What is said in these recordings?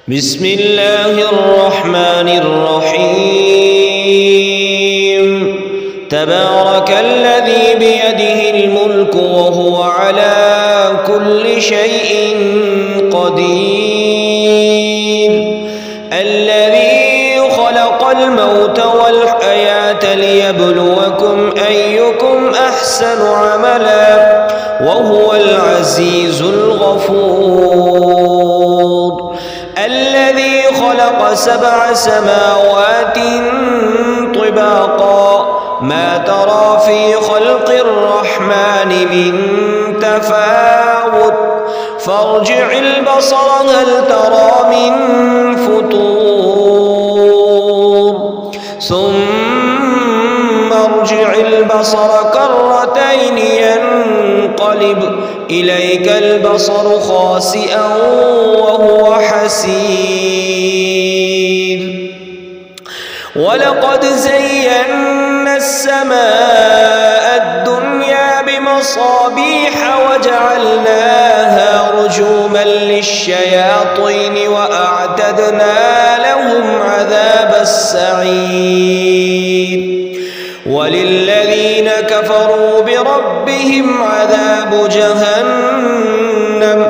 بسم الله الرحمن الرحيم تبارك الذي بيده الملك وهو على كل شيء قدير الذي خلق الموت والحياة ليبلوكم أيكم أحسن عملا وهو العزيز الغفور الذي خلق 7 سماوات طباقا ما ترى في خلق الرحمن من تفاوت فارجع البصر هل ترى من فطور ثم ارجع البصر كرتين ينقلب إليك البصر خاسئا وهو حسير ولقد زينا السماء الدنيا بمصابيح وجعلناها رجوما للشياطين وأعتدنا لهم عذاب السعير وللذين كفروا بربهم عذاب جهنم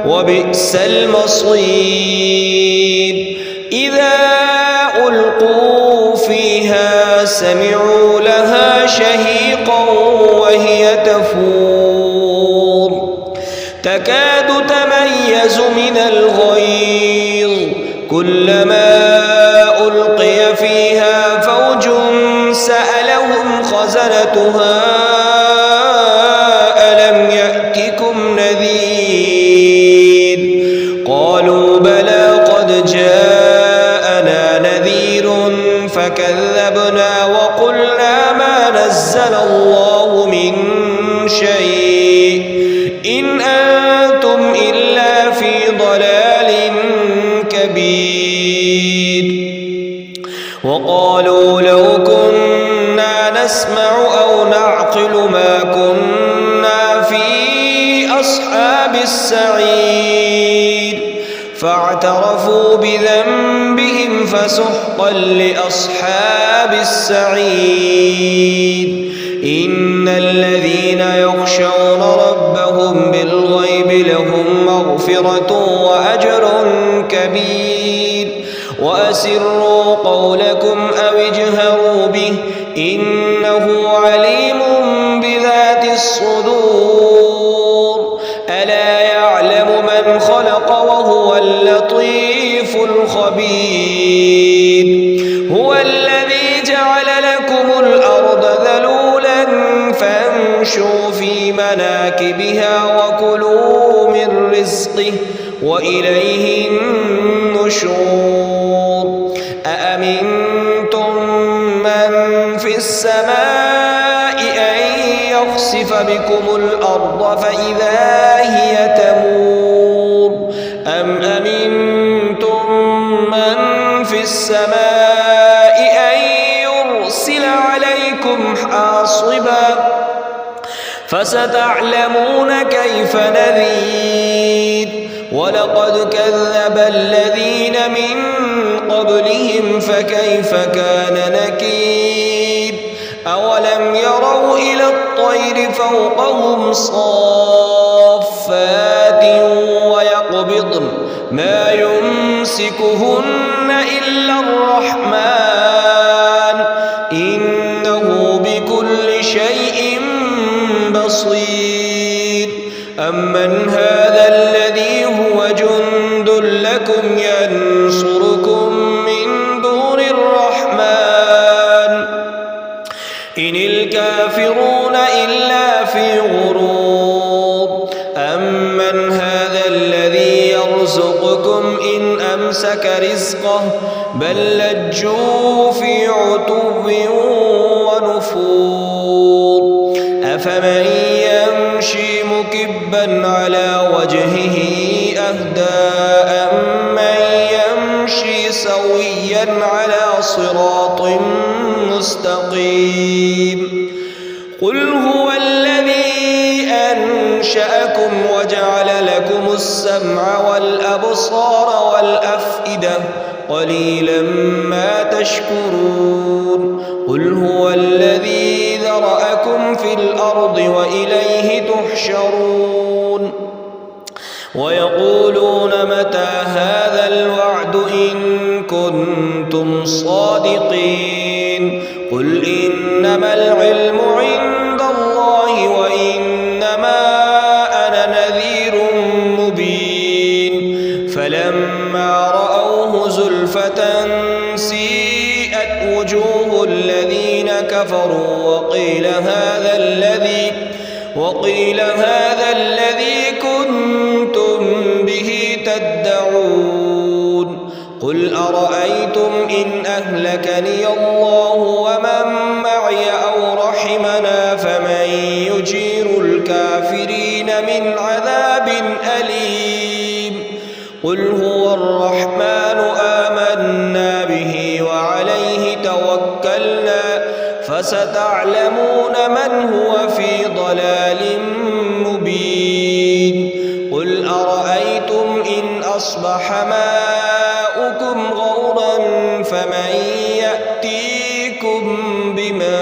وبئس المصير إذا ألقوا فيها سمعوا لها شهيقا وهي تفور تكاد تميز من الغيظ كلما ألقي فيها فوج سألهم خزنتها ألم يأتكم نذير قالوا بلى قد جاءنا نذير فكذبنا وقلنا ما نزل الله من شيء إن أنتم إلا في ضلال كبير وقالوا لو كنا نسمع أو نعقل ما كنا في أصحاب السعير فاعترفوا بذنبهم فسحقا لأصحاب السعير إن الذين يخشون ربهم بالغيب لهم مغفرة وأجر كبير وأسروا قولكم أو اجهروا به إنه عليم بذات الصدور ألا يعلم من خلق وهو اللطيف الخبير هو الذي جعل لكم الأرض ذلولا فامشوا في مناكبها وكلوا من رزقه وإليه النشور أأمنتم من في السماء أن يخسف بكم الأرض فإذا هي تمور أم أمنتم من في السماء أن يرسل عليكم حاصبا فستعلمون كيف نذير ولقد كذب الذين من قبلهم فكيف كان نكير أولم يروا إلى الطير فوقهم صافات ويقبضن ما يمسكهن إلا الرحمن إنه بكل شيء بصير أمن هذا الذي هو جند لكم ينصركم من دون الرحمن إن الكافرون إلا في غرور أمن هذا الذي يرزقكم إن أمسك رزقه بل لجوا في عتو ونفور أفمن يمشي مكبا على وجهه أهدى أمن يمشي سويا على صراط مستقيم قل هو الذي أنشأ أنشأكم وجعل لكم السمع والأبصار والأفئدة قليلا ما تشكرون قل هو الذي ذرأكم في الأرض وإليه تحشرون ويقولون متى هذا الوعد إن كنتم صادقين قل إنما العلم عند الله وإنما أنا نذير مبين فلما رأوه زلفة سيئت وجوه الذين كفروا وقيل هذا الذي كنتم به تدعون قل أرأيتم إن أهلكني الله ومن معي أو رحمنا فمن يجير الكافرين من عذاب أليم قل هو الرحمن آمنا به وعليه توكلنا فستعلمون من هو في ضلال مبين قل أرأيتم إن أصبح ماؤكم غورا فمن يأتيكم بماء